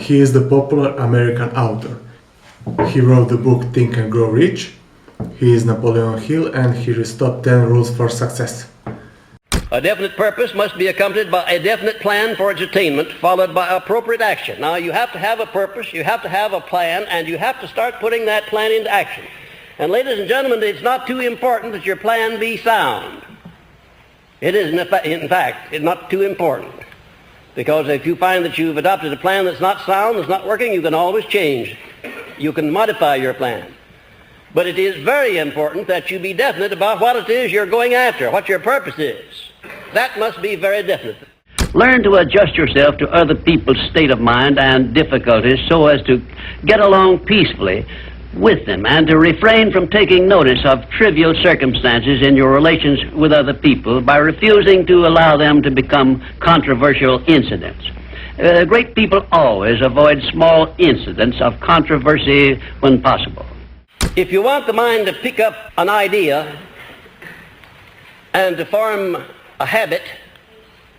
He is the popular American author. He wrote the book Think and Grow Rich. He is Napoleon Hill, and here is top 10 rules for success. A definite purpose must be accompanied by a definite plan for its attainment, followed by appropriate action. Now, you have to have a purpose, you have to have a plan, and you have to start putting that plan into action. And ladies and gentlemen, it's not too important that your plan be sound. It is, in fact, it's not too important. Because if you find that you've adopted a plan that's not sound, that's not working, you can always change. You can modify your plan. But it is very important that you be definite about what it is you're going after, what your purpose is. That must be very definite. Learn to adjust yourself to other people's state of mind and difficulties so as to get along peacefully with them and to refrain from taking notice of trivial circumstances in your relations with other people by refusing to allow them to become controversial incidents. Great people always avoid small incidents of controversy when possible. If you want the mind to pick up an idea and to form a habit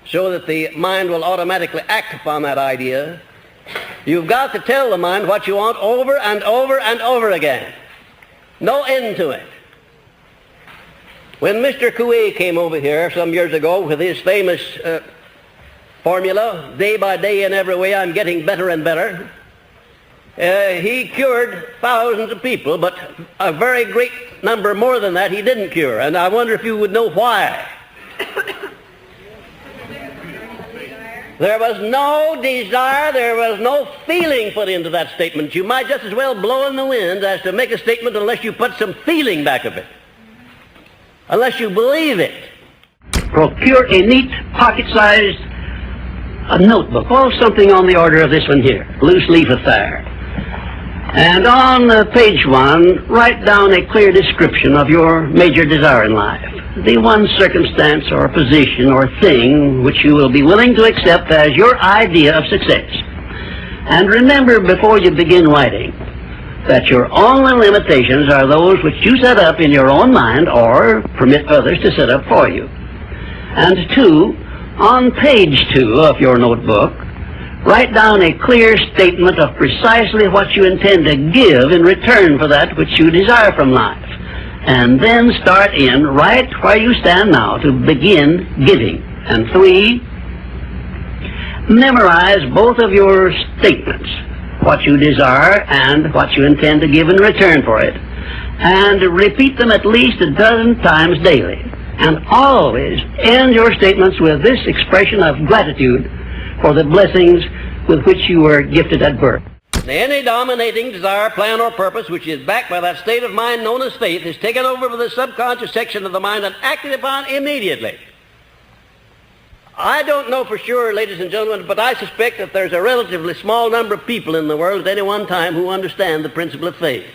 so that the mind will automatically act upon that idea, you've got to tell the mind what you want over and over and over again. No end to it. When Mr. Coué came over here some years ago with his famous formula, day by day in every way I'm getting better and better, he cured thousands of people, but a very great number more than that he didn't cure. And I wonder if you would know why. There was no desire, there was no feeling put into that statement. You might just as well blow in the wind as to make a statement unless you put some feeling back of it. Unless you believe it. Procure a neat, pocket-sized notebook, or something on the order of this one here, loose leaf affair. And on page 1, write down a clear description of your major desire in life. The one circumstance or position or thing which you will be willing to accept as your idea of success. And remember before you begin writing that your only limitations are those which you set up in your own mind or permit others to set up for you. And 2, on page 2 of your notebook, write down a clear statement of precisely what you intend to give in return for that which you desire from life. And then start in right where you stand now to begin giving. And 3, memorize both of your statements, what you desire and what you intend to give in return for it. And repeat them at least a dozen times daily. And always end your statements with this expression of gratitude for the blessings with which you were gifted at birth. Any dominating desire, plan, or purpose which is backed by that state of mind known as faith is taken over by the subconscious section of the mind and acted upon immediately. I don't know for sure, ladies and gentlemen, but I suspect that there's a relatively small number of people in the world at any one time who understand the principle of faith,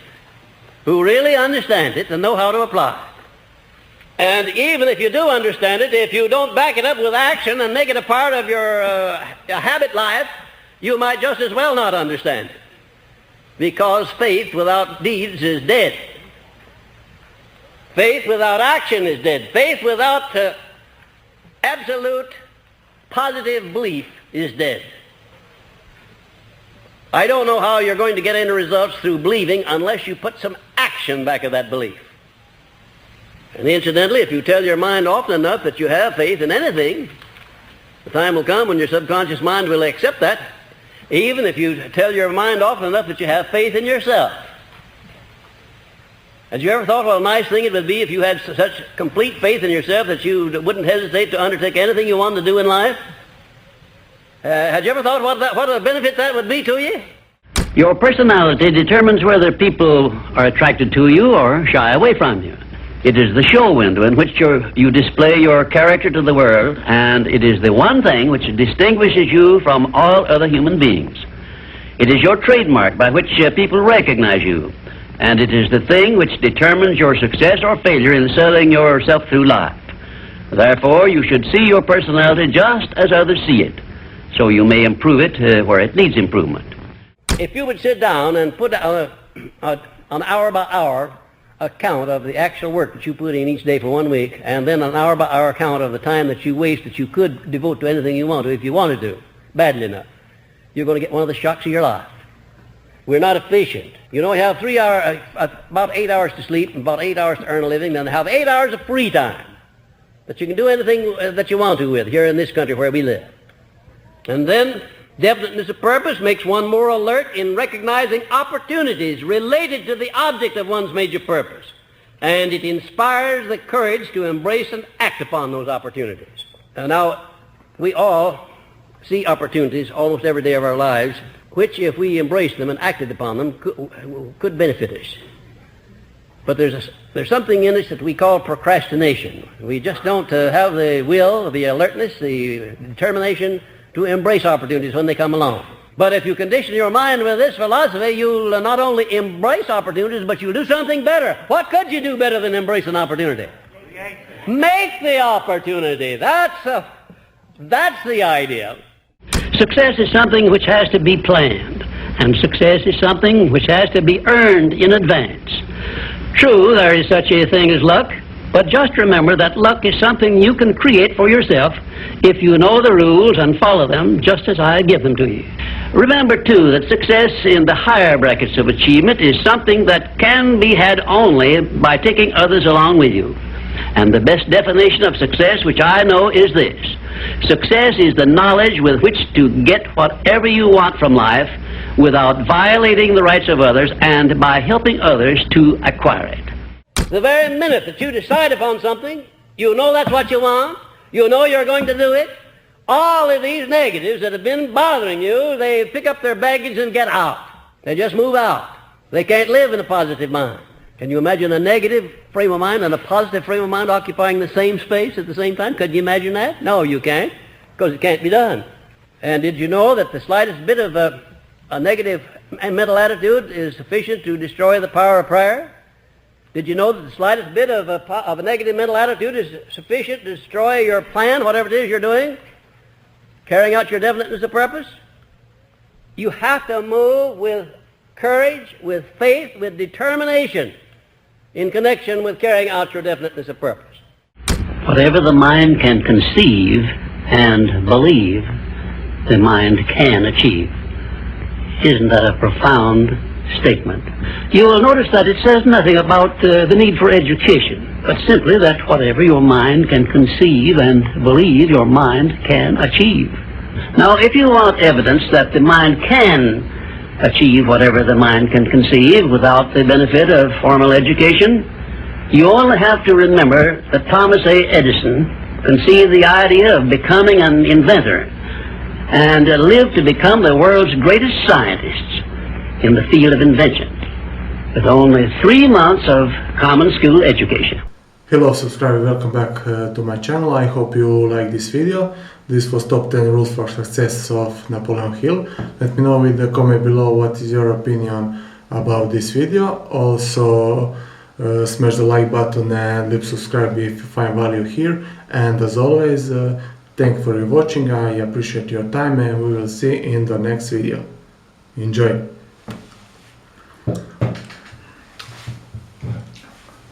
who really understand it and know how to apply it. And even if you do understand it, if you don't back it up with action and make it a part of your habit life, you might just as well not understand it. Because faith without deeds is dead. Faith without action is dead. Faith without absolute positive belief is dead. I don't know how you're going to get any results through believing unless you put some action back of that belief. And incidentally, if you tell your mind often enough that you have faith in anything, the time will come when your subconscious mind will accept that, even if you tell your mind often enough that you have faith in yourself. Had you ever thought what a nice thing it would be if you had such complete faith in yourself that you wouldn't hesitate to undertake anything you wanted to do in life? Had you ever thought what a benefit that would be to you? Your personality determines whether people are attracted to you or shy away from you. It is the show window in which you display your character to the world, and it is the one thing which distinguishes you from all other human beings. It is your trademark by which people recognize you, and it is the thing which determines your success or failure in selling yourself through life. Therefore, you should see your personality just as others see it, so you may improve it where it needs improvement. If you would sit down and put an hour-by-hour account of the actual work that you put in each day for 1 week, and then an hour-by-hour account of the time that you waste that you could devote to anything you want to if you wanted to, badly enough. you're going to get one of the shocks of your life. We're not efficient. You know, you have about 8 hours to sleep and about 8 hours to earn a living, then have 8 hours of free time that you can do anything that you want to with here in this country where we live. And then definiteness of purpose makes one more alert in recognizing opportunities related to the object of one's major purpose. And it inspires the courage to embrace and act upon those opportunities. And now, we all see opportunities almost every day of our lives, which, if we embraced them and acted upon them, could benefit us. But there's something in us that we call procrastination. We just don't have the will, the alertness, the determination to embrace opportunities when they come along. But if you condition your mind with this philosophy, you'll not only embrace opportunities, but you'll do something better. What could you do better than embrace an opportunity? Make the opportunity. That's the idea. Success is something which has to be planned, and success is something which has to be earned in advance. True, there is such a thing as luck, but just remember that luck is something you can create for yourself if you know the rules and follow them just as I give them to you. Remember, too, that success in the higher brackets of achievement is something that can be had only by taking others along with you. And the best definition of success, which I know, is this. Success is the knowledge with which to get whatever you want from life without violating the rights of others and by helping others to acquire it. The very minute that you decide upon something, you know that's what you want, you know you're going to do it, all of these negatives that have been bothering you, they pick up their baggage and get out. They just move out. They can't live in a positive mind. Can you imagine a negative frame of mind and a positive frame of mind occupying the same space at the same time? Could you imagine that? No, you can't, because it can't be done. And did you know that the slightest bit of a negative mental attitude is sufficient to destroy the power of prayer? Did you know that the slightest bit of a negative mental attitude is sufficient to destroy your plan, whatever it is you're doing, carrying out your definiteness of purpose? You have to move with courage, with faith, with determination in connection with carrying out your definiteness of purpose. Whatever the mind can conceive and believe, the mind can achieve. Isn't that a profound statement? You will notice that it says nothing about the need for education, but simply that whatever your mind can conceive and believe, your mind can achieve. Now, if you want evidence that the mind can achieve whatever the mind can conceive without the benefit of formal education, you only have to remember that Thomas A. Edison conceived the idea of becoming an inventor and lived to become the world's greatest scientist in the field of invention with only 3 months of common school education. Hello subscriber, welcome back to my channel. I hope you like this video. This was top 10 rules for success of Napoleon Hill. Let me know in the comment below what is your opinion about this video. Also smash the like button and leave subscribe if you find value here. And as always, thank you for watching. I appreciate your time and we will see in the next video. Enjoy!